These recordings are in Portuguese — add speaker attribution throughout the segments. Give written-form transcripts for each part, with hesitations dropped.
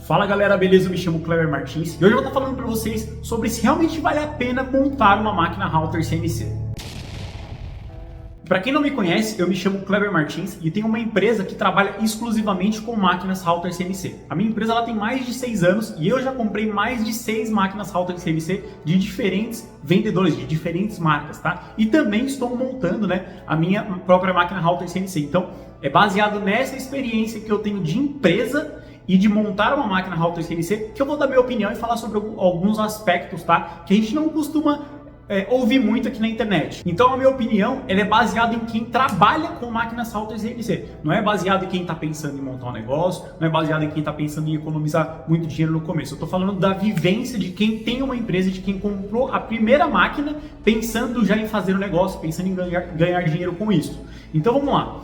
Speaker 1: Fala galera, beleza? Eu me chamo Cleber Martins e hoje eu vou estar falando para vocês sobre se realmente vale a pena montar uma máquina Halter CNC. Para quem não me conhece, eu me chamo Cleber Martins e tenho uma empresa que trabalha exclusivamente com máquinas Halter CNC. A minha empresa ela tem mais de 6 anos e eu já comprei mais de 6 máquinas Halter CNC de diferentes vendedores, de diferentes marcas, tá? E também estou montando, a minha própria máquina Halter CNC. Então, é baseado nessa experiência que eu tenho de empresa e de montar uma máquina Halter CNC que eu vou dar minha opinião e falar sobre alguns aspectos, tá? Que a gente não costuma ouvir muito aqui na internet. Então a minha opinião ela é baseada em quem trabalha com máquinas Halter CNC. Não é baseado em quem está pensando em montar um negócio, não é baseado em quem está pensando em economizar muito dinheiro no começo. Eu estou falando da vivência de quem tem uma empresa, de quem comprou a primeira máquina pensando já em fazer um negócio, pensando em ganhar dinheiro com isso. Então vamos lá.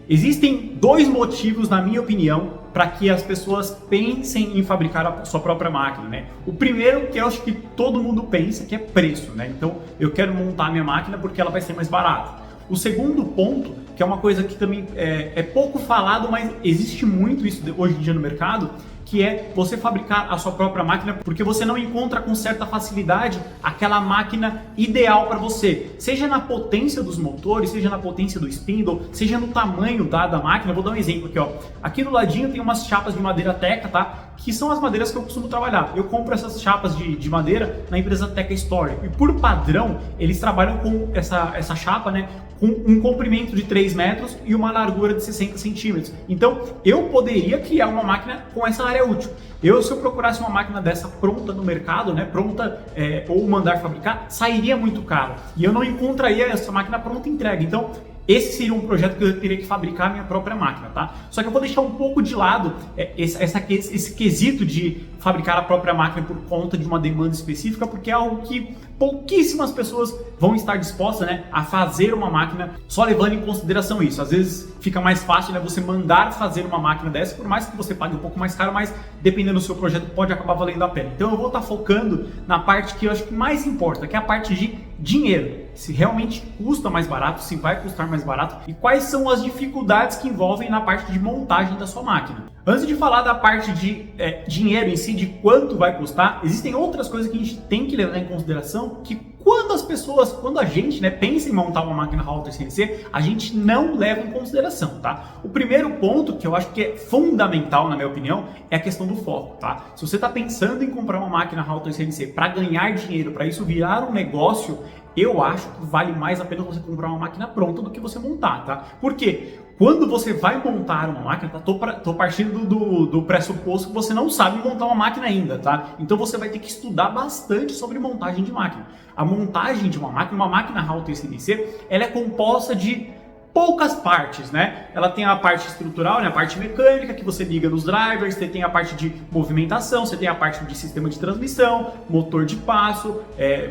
Speaker 1: Existem dois motivos, na minha opinião, para que as pessoas pensem em fabricar a sua própria máquina, O primeiro, que eu acho que todo mundo pensa, que é preço, Então, eu quero montar a minha máquina porque ela vai ser mais barata. O segundo ponto, que é uma coisa que também é pouco falado, mas existe muito isso hoje em dia no mercado, que é você fabricar a sua própria máquina porque você não encontra com certa facilidade aquela máquina ideal para você. Seja na potência dos motores, seja na potência do spindle, seja no tamanho da máquina. Eu vou dar um exemplo aqui, ó. Aqui do ladinho tem umas chapas de madeira Teca, tá? Que são as madeiras que eu costumo trabalhar. Eu compro essas chapas de madeira na empresa Teca Store. E por padrão, eles trabalham com essa chapa, com um comprimento de 3 metros e uma largura de 60 centímetros. Então, eu poderia criar uma máquina com essa área útil. Se eu procurasse uma máquina dessa pronta no mercado, pronta ou mandar fabricar, sairia muito caro. E eu não encontraria essa máquina pronta e entregue. Então, esse seria um projeto que eu teria que fabricar a minha própria máquina, tá? Só que eu vou deixar um pouco de lado esse quesito de fabricar a própria máquina por conta de uma demanda específica, porque é algo que pouquíssimas pessoas vão estar dispostas, a fazer uma máquina só levando em consideração isso. Às vezes fica mais fácil, você mandar fazer uma máquina dessa, por mais que você pague um pouco mais caro, mas dependendo do seu projeto pode acabar valendo a pena. Então eu vou estar focando na parte que eu acho que mais importa, que é a parte de dinheiro. Se realmente custa mais barato, se vai custar mais barato e quais são as dificuldades que envolvem na parte de montagem da sua máquina. Antes de falar da parte de dinheiro em si, de quanto vai custar, existem outras coisas que a gente tem que levar em consideração que quando a gente pensa em montar uma máquina Halter CNC, a gente não leva em consideração, tá? O primeiro ponto, que eu acho que é fundamental, na minha opinião, é a questão do foco, tá? Se você está pensando em comprar uma máquina Halter CNC para ganhar dinheiro, para isso virar um negócio, eu acho que vale mais a pena você comprar uma máquina pronta do que você montar, tá? Por quê? Quando você vai montar uma máquina, tô partindo do pressuposto que você não sabe montar uma máquina ainda, tá? Então você vai ter que estudar bastante sobre montagem de máquina. A montagem de uma máquina Halter CNC, ela é composta de poucas partes, Ela tem a parte estrutural, a parte mecânica que você liga nos drivers, você tem a parte de movimentação, você tem a parte de sistema de transmissão, motor de passo,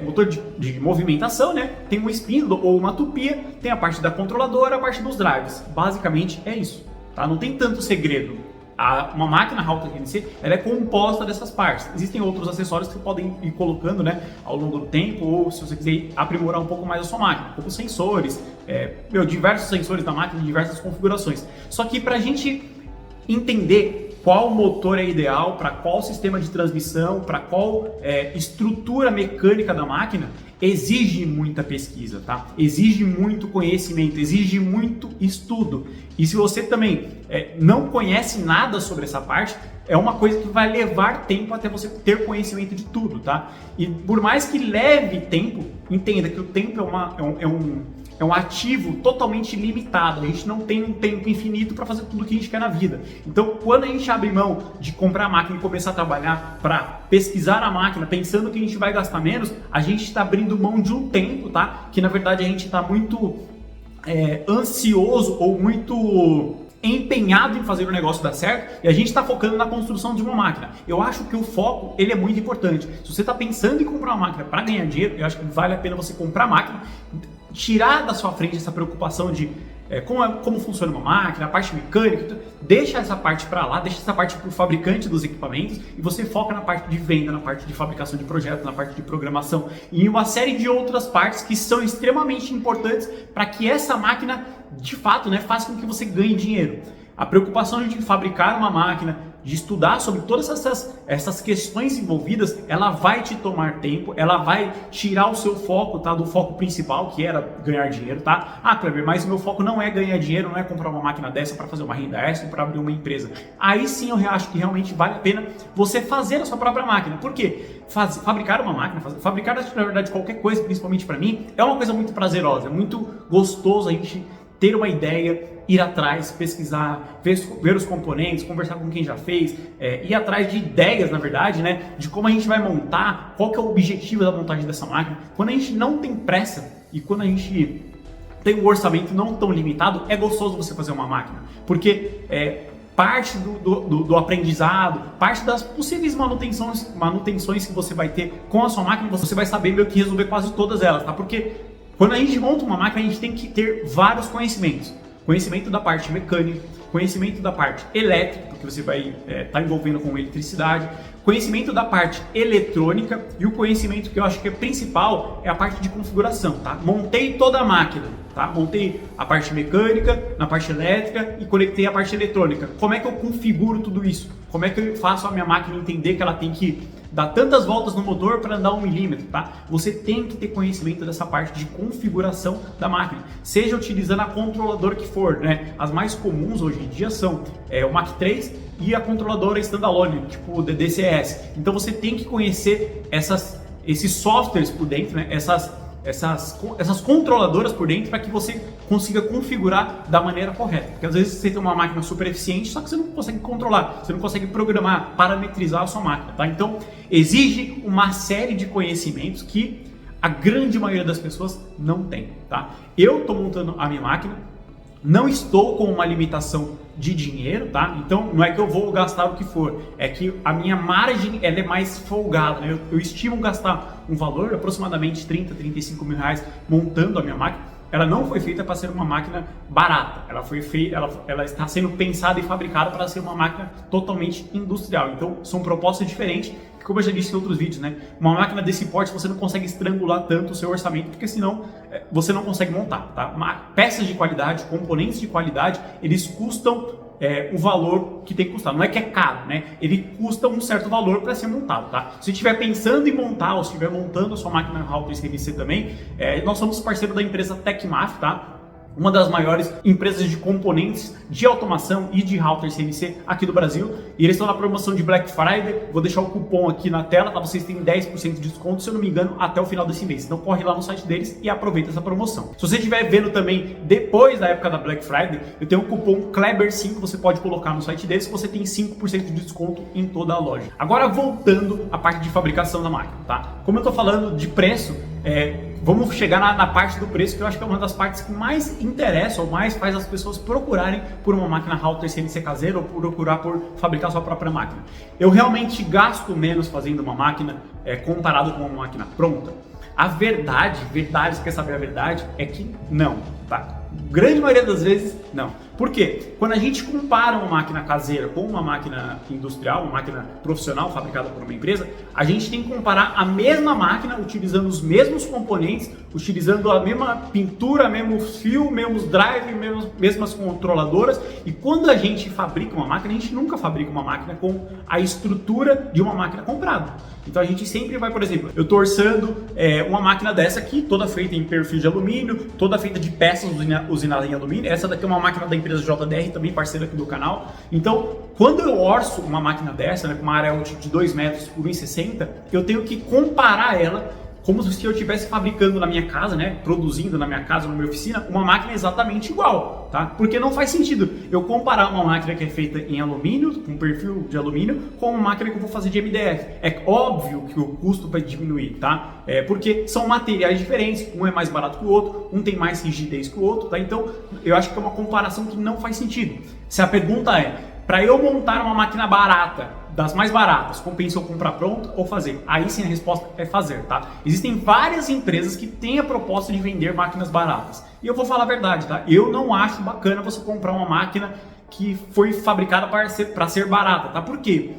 Speaker 1: motor de movimentação, Tem um spindle ou uma tupia, tem a parte da controladora, a parte dos drivers. Basicamente é isso, tá? Não tem tanto segredo. Uma máquina Halter CNC ela é composta dessas partes. Existem outros acessórios que você podem ir colocando ao longo do tempo, ou se você quiser aprimorar um pouco mais a sua máquina, como sensores, diversos sensores da máquina, diversas configurações. Só que para a gente entender qual motor é ideal, para qual sistema de transmissão, para qual estrutura mecânica da máquina, exige muita pesquisa, tá? Exige muito conhecimento, exige muito estudo. E se você também não conhece nada sobre essa parte, é uma coisa que vai levar tempo até você ter conhecimento de tudo, tá? E por mais que leve tempo, entenda que o tempo é um ativo totalmente limitado. A gente não tem um tempo infinito para fazer tudo o que a gente quer na vida. Então, quando a gente abre mão de comprar a máquina e começar a trabalhar para pesquisar a máquina, pensando que a gente vai gastar menos, a gente está abrindo mão de um tempo, tá? Que na verdade a gente está muito ansioso ou muito empenhado em fazer o negócio dar certo e a gente está focando na construção de uma máquina. Eu acho que o foco ele é muito importante. Se você está pensando em comprar uma máquina para ganhar dinheiro, eu acho que vale a pena você comprar a máquina, tirar da sua frente essa preocupação de como funciona uma máquina, a parte mecânica, deixa essa parte para lá, deixa essa parte para o fabricante dos equipamentos e você foca na parte de venda, na parte de fabricação de projetos, na parte de programação e em uma série de outras partes que são extremamente importantes para que essa máquina, de fato, faça com que você ganhe dinheiro. A preocupação de fabricar uma máquina, de estudar sobre todas essas questões envolvidas, ela vai te tomar tempo, ela vai tirar o seu foco, tá, do foco principal, que era ganhar dinheiro, tá? Ah, Kleber, mas o meu foco não é ganhar dinheiro, não é comprar uma máquina dessa para fazer uma renda extra, para abrir uma empresa. Aí sim eu acho que realmente vale a pena você fazer a sua própria máquina. Por quê? Fabricar uma máquina, fabricar na verdade qualquer coisa, principalmente para mim, é uma coisa muito prazerosa, é muito gostoso a gente ter uma ideia, ir atrás, pesquisar, ver os componentes, conversar com quem já fez, ir atrás de ideias, na verdade, né, de como a gente vai montar, qual que é o objetivo da montagem dessa máquina. Quando a gente não tem pressa e quando a gente tem um orçamento não tão limitado, é gostoso você fazer uma máquina, porque parte do aprendizado, parte das possíveis manutenções que você vai ter com a sua máquina, você vai saber meio que resolver quase todas elas, tá? Porque quando a gente monta uma máquina, a gente tem que ter vários conhecimentos. Conhecimento da parte mecânica, conhecimento da parte elétrica, porque você vai estar envolvendo com eletricidade, conhecimento da parte eletrônica e o conhecimento que eu acho que é principal é a parte de configuração, tá? Montei toda a máquina, tá? Montei a parte mecânica, na parte elétrica e conectei a parte eletrônica. Como é que eu configuro tudo isso? Como é que eu faço a minha máquina entender que ela tem que dar tantas voltas no motor para andar 1 milímetro, tá? Você tem que ter conhecimento dessa parte de configuração da máquina, seja utilizando a controladora que for, né? As mais comuns hoje em dia são o Mach 3 e a controladora standalone, tipo o DCS. Então você tem que conhecer esses softwares por dentro, né? Essas controladoras por dentro para que você consiga configurar da maneira correta. Porque às vezes você tem uma máquina super eficiente, só que você não consegue controlar, você não consegue programar, parametrizar a sua máquina, tá? Então exige uma série de conhecimentos que a grande maioria das pessoas não tem, tá? Eu estou montando a minha máquina, não estou com uma limitação de dinheiro, tá? Então não é que eu vou gastar o que for, é que a minha margem ela é mais folgada, né? Eu estimo gastar um valor de aproximadamente 30, 35 mil reais montando a minha máquina. Ela não foi feita para ser uma máquina barata, ela está sendo pensada e fabricada para ser uma máquina totalmente industrial. Então são propostas diferentes, que, como eu já disse em outros vídeos, né? Uma máquina desse porte você não consegue estrangular tanto o seu orçamento, porque senão você não consegue montar, tá? Peças de qualidade, componentes de qualidade, eles custam o valor que tem que custar. Não é que é caro, né? Ele custa um certo valor para ser montado, tá? Se estiver pensando em montar ou se estiver montando a sua máquina Halter CNC também, nós somos parceiro da empresa Tecmaf, tá? Uma das maiores empresas de componentes de automação e de Halter CNC aqui do Brasil. E eles estão na promoção de Black Friday. Vou deixar o cupom aqui na tela, tá? Vocês têm 10% de desconto, se eu não me engano, até o final desse mês. Então corre lá no site deles e aproveita essa promoção. Se você estiver vendo também depois da época da Black Friday, eu tenho o cupom Kleber5, você pode colocar no site deles, que você tem 5% de desconto em toda a loja. Agora voltando à parte de fabricação da máquina, tá? Como eu tô falando de preço, vamos chegar na parte do preço, que eu acho que é uma das partes que mais interessa ou mais faz as pessoas procurarem por uma máquina Halter CNC caseira ou procurar por fabricar sua própria máquina. Eu realmente gasto menos fazendo uma máquina comparado com uma máquina pronta? A verdade, você quer saber a verdade? É que não, tá? Grande maioria das vezes, não. Por quê? Quando a gente compara uma máquina caseira com uma máquina industrial, uma máquina profissional fabricada por uma empresa, a gente tem que comparar a mesma máquina utilizando os mesmos componentes, utilizando a mesma pintura, mesmos fios, mesmos drive, mesmas controladoras. E quando a gente fabrica uma máquina, a gente nunca fabrica uma máquina com a estrutura de uma máquina comprada. Então a gente sempre vai, por exemplo, eu estou orçando uma máquina dessa aqui, toda feita em perfil de alumínio, toda feita de peças usinadas em alumínio. Essa daqui é uma máquina da empresa JDR, também parceira aqui do canal. Então, quando eu orço uma máquina dessa, né, com uma área de 2 metros por 1,60, eu tenho que comparar ela como se eu estivesse fabricando na minha casa, né, produzindo na minha casa, na minha oficina, uma máquina exatamente igual, tá? Porque não faz sentido eu comparar uma máquina que é feita em alumínio, com perfil de alumínio, com uma máquina que eu vou fazer de MDF. É óbvio que o custo vai diminuir, tá? Porque são materiais diferentes, um é mais barato que o outro, um tem mais rigidez que o outro, tá? Então, eu acho que é uma comparação que não faz sentido. Se a pergunta é, para eu montar uma máquina barata, das mais baratas, compensa eu comprar pronto ou fazer? Aí sim a resposta é fazer, tá? Existem várias empresas que têm a proposta de vender máquinas baratas. E eu vou falar a verdade, tá? Eu não acho bacana você comprar uma máquina que foi fabricada para ser barata, tá? Por quê?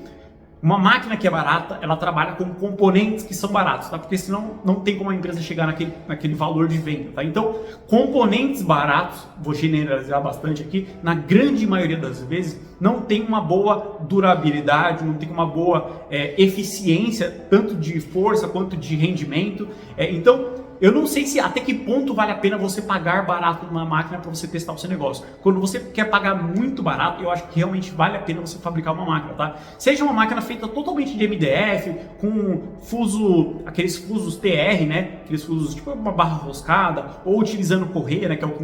Speaker 1: Uma máquina que é barata, ela trabalha com componentes que são baratos, tá? Porque senão não tem como a empresa chegar naquele valor de venda, tá? Então, componentes baratos, vou generalizar bastante aqui, na grande maioria das vezes, não tem uma boa durabilidade, não tem uma boa eficiência, tanto de força quanto de rendimento. Então, eu não sei se até que ponto vale a pena você pagar barato numa máquina para você testar o seu negócio. Quando você quer pagar muito barato, eu acho que realmente vale a pena você fabricar uma máquina, tá? Seja uma máquina feita totalmente de MDF, com aqueles fusos TR, né? Aqueles fusos tipo uma barra roscada, ou utilizando correia, né? Que é o que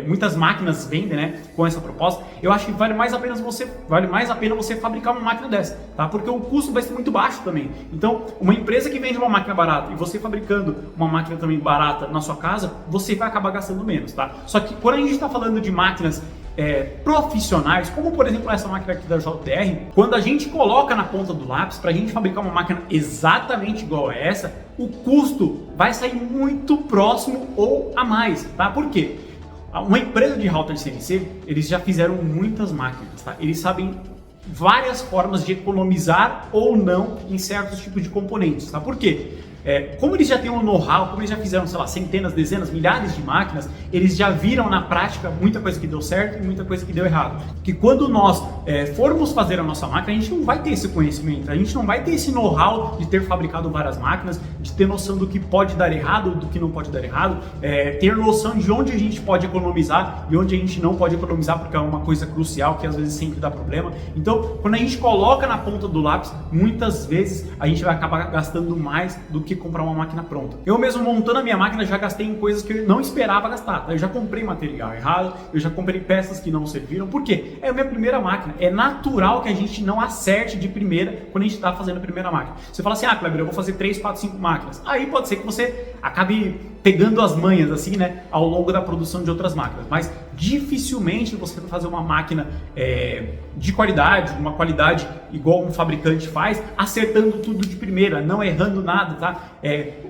Speaker 1: muitas máquinas vendem, né, com essa proposta. Eu acho que vale mais a pena você fabricar uma máquina dessa, tá? Porque o custo vai ser muito baixo também. Então, uma empresa que vende uma máquina barata e você fabricando uma máquina também barata na sua casa, você vai acabar gastando menos, tá? Só que quando a gente está falando de máquinas profissionais, como por exemplo essa máquina aqui da JTR, quando a gente coloca na ponta do lápis para a gente fabricar uma máquina exatamente igual a essa, o custo vai sair muito próximo ou a mais, tá? Por quê? Uma empresa de router CNC, eles já fizeram muitas máquinas, tá? Eles sabem várias formas de economizar ou não em certos tipos de componentes, tá? Por quê? Como eles já têm um know-how, como eles já fizeram, sei lá, centenas, dezenas, milhares de máquinas, eles já viram na prática muita coisa que deu certo e muita coisa que deu errado. Que quando nós formos fazer a nossa máquina, a gente não vai ter esse conhecimento, a gente não vai ter esse know-how de ter fabricado várias máquinas, de ter noção do que pode dar errado, do que não pode dar errado, ter noção de onde a gente pode economizar e onde a gente não pode economizar, porque é uma coisa crucial que às vezes sempre dá problema. Então, quando a gente coloca na ponta do lápis, muitas vezes a gente vai acabar gastando mais do que comprar uma máquina pronta. Eu mesmo montando a minha máquina já gastei em coisas que eu não esperava gastar, tá? Eu já comprei material errado, eu já comprei peças que não serviram. Por quê? É a minha primeira máquina. É natural que a gente não acerte de primeira quando a gente está fazendo a primeira máquina. Você fala assim, Kleber, eu vou fazer 3, 4, 5 máquinas. Aí pode ser que você acabe pegando as manhas assim, né, ao longo da produção de outras máquinas, mas dificilmente você vai fazer uma máquina de qualidade, uma qualidade igual um fabricante faz, acertando tudo de primeira, não errando nada, tá?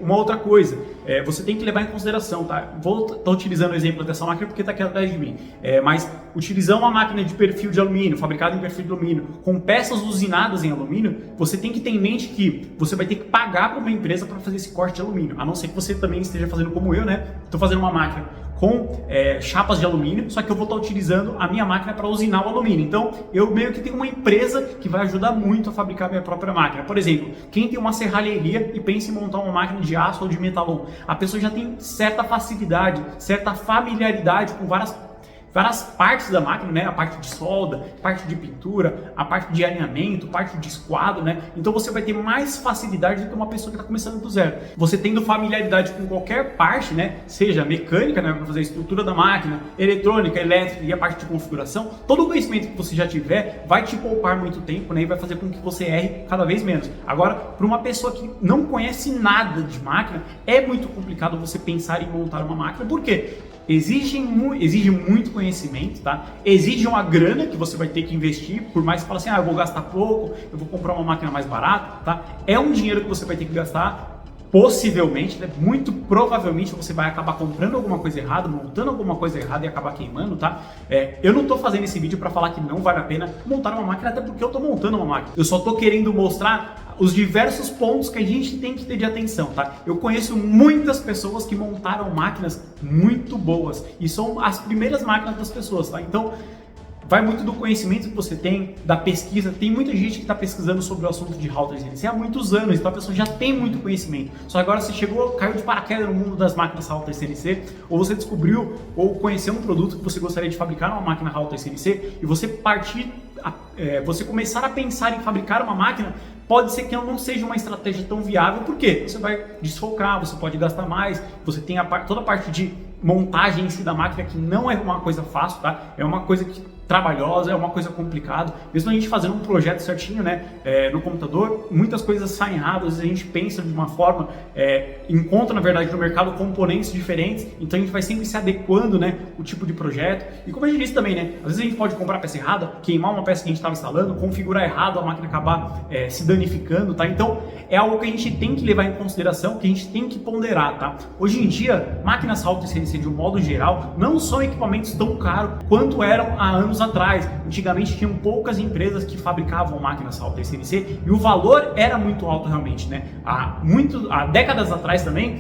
Speaker 1: Uma outra coisa, você tem que levar em consideração, tá? Vou estar utilizando o exemplo dessa máquina porque está aqui atrás de mim, mas utilizar uma máquina de perfil de alumínio, fabricada em perfil de alumínio, com peças usinadas em alumínio, você tem que ter em mente que você vai ter que pagar para uma empresa para fazer esse corte de alumínio, a não ser que você também esteja fazendo como eu, né? Estou fazendo uma máquina com chapas de alumínio, só que eu vou estar utilizando a minha máquina para usinar o alumínio. Então, eu meio que tenho uma empresa que vai ajudar muito a fabricar a minha própria máquina. Por exemplo, quem tem uma serralheria e pensa em montar uma máquina de aço ou de metalon, a pessoa já tem certa facilidade, certa familiaridade com várias partes da máquina, né? A parte de solda, parte de pintura, a parte de alinhamento, parte de esquadro, né? Então você vai ter mais facilidade do que uma pessoa que está começando do zero. Você tendo familiaridade com qualquer parte, né? Seja mecânica, né? Para fazer a estrutura da máquina, eletrônica, elétrica e a parte de configuração, todo o conhecimento que você já tiver vai te poupar muito tempo, né? E vai fazer com que você erre cada vez menos. Agora, para uma pessoa que não conhece nada de máquina, é muito complicado você pensar em montar uma máquina. Por quê? Exige muito conhecimento, tá? Exige uma grana que você vai ter que investir, por mais que você fale assim, eu vou gastar pouco, eu vou comprar uma máquina mais barata, tá? É um dinheiro que você vai ter que gastar, possivelmente, né? Muito provavelmente você vai acabar comprando alguma coisa errada, montando alguma coisa errada e acabar queimando, tá? Eu não tô fazendo esse vídeo para falar que não vale a pena montar uma máquina, até porque eu tô montando uma máquina. Eu só tô querendo mostrar os diversos pontos que a gente tem que ter de atenção, tá? Eu conheço muitas pessoas que montaram máquinas muito boas e são as primeiras máquinas das pessoas, tá? Então, vai muito do conhecimento que você tem, da pesquisa. Tem muita gente que está pesquisando sobre o assunto de router CNC há muitos anos, então a pessoa já tem muito conhecimento. Só agora você caiu de paraquedas no mundo das máquinas router CNC, ou você descobriu ou conheceu um produto que você gostaria de fabricar numa máquina router CNC e você começar a pensar em fabricar uma máquina, pode ser que não seja uma estratégia tão viável, porque você vai desfocar, você pode gastar mais, você tem toda a parte de montagem em si da máquina que não é uma coisa fácil, tá? É uma coisa trabalhosa, é uma coisa complicada. Mesmo a gente fazendo um projeto certinho, né, no computador, muitas coisas saem erradas, às vezes a gente pensa de uma forma, encontra na verdade no mercado componentes diferentes, então a gente vai sempre se adequando, né, o tipo de projeto. E como a gente disse também, né, às vezes a gente pode comprar a peça errada, queimar uma peça que a gente estava instalando, configurar errado, a máquina acabar se danificando, tá? Então é algo que a gente tem que levar em consideração, que a gente tem que ponderar, tá? Hoje em dia, máquinas router CNC de um modo geral não são equipamentos tão caros quanto eram há anos anos atrás. Antigamente tinham poucas empresas que fabricavam máquinas Halter CNC e o valor era muito alto realmente, né? Há décadas atrás também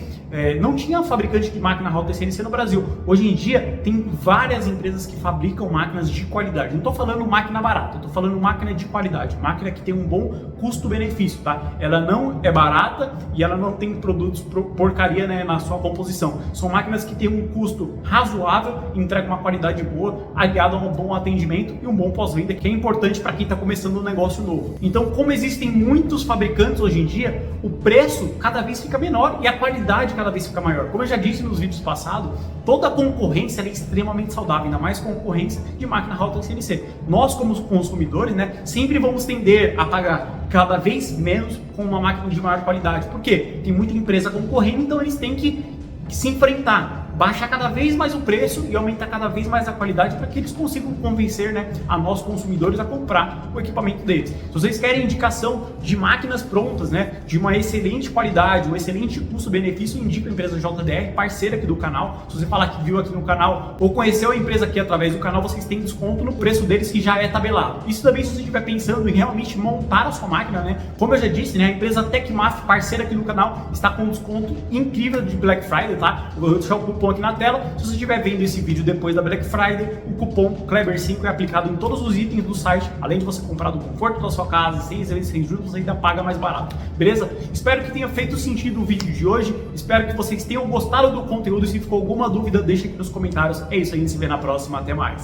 Speaker 1: não tinha fabricante de máquina Halter CNC no Brasil. Hoje em dia tem várias empresas que fabricam máquinas de qualidade. Não estou falando máquina barata, estou falando máquina de qualidade, máquina que tem um bom custo-benefício, tá? Ela não é barata e ela não tem produtos porcaria, né, na sua composição. São máquinas que têm um custo razoável, entregam uma qualidade boa, aliado a um bom atendimento e um bom pós-venda, que é importante para quem está começando um negócio novo. Então, como existem muitos fabricantes hoje em dia, o preço cada vez fica menor e a qualidade cada vez fica maior. Como eu já disse nos vídeos passados, toda a concorrência é extremamente saudável, ainda mais concorrência de máquina Halter CNC. Nós, como consumidores, né, sempre vamos tender a pagar cada vez menos com uma máquina de maior qualidade. Por quê? Tem muita empresa concorrendo, então eles têm que se enfrentar, baixar cada vez mais o preço e aumentar cada vez mais a qualidade para que eles consigam convencer, né, a nós consumidores a comprar o equipamento deles. Se vocês querem indicação de máquinas prontas, né, de uma excelente qualidade, um excelente custo-benefício, indico a empresa JDR, parceira aqui do canal. Se você falar que viu aqui no canal ou conheceu a empresa aqui através do canal, vocês têm desconto no preço deles que já é tabelado. Isso também se você estiver pensando em realmente montar a sua máquina, né, como eu já disse, né, a empresa Tecmaf, parceira aqui do canal, está com um desconto incrível de Black Friday, tá? Eu vou deixar o cupom aqui na tela. Se você estiver vendo esse vídeo depois da Black Friday, o cupom Kleber5 é aplicado em todos os itens do site. Além de você comprar do conforto da sua casa, sem juros, você ainda paga mais barato, beleza? Espero que tenha feito sentido o vídeo de hoje. Espero que vocês tenham gostado do conteúdo. Se ficou alguma dúvida, deixa aqui nos comentários. É isso aí, a gente se vê na próxima. Até mais.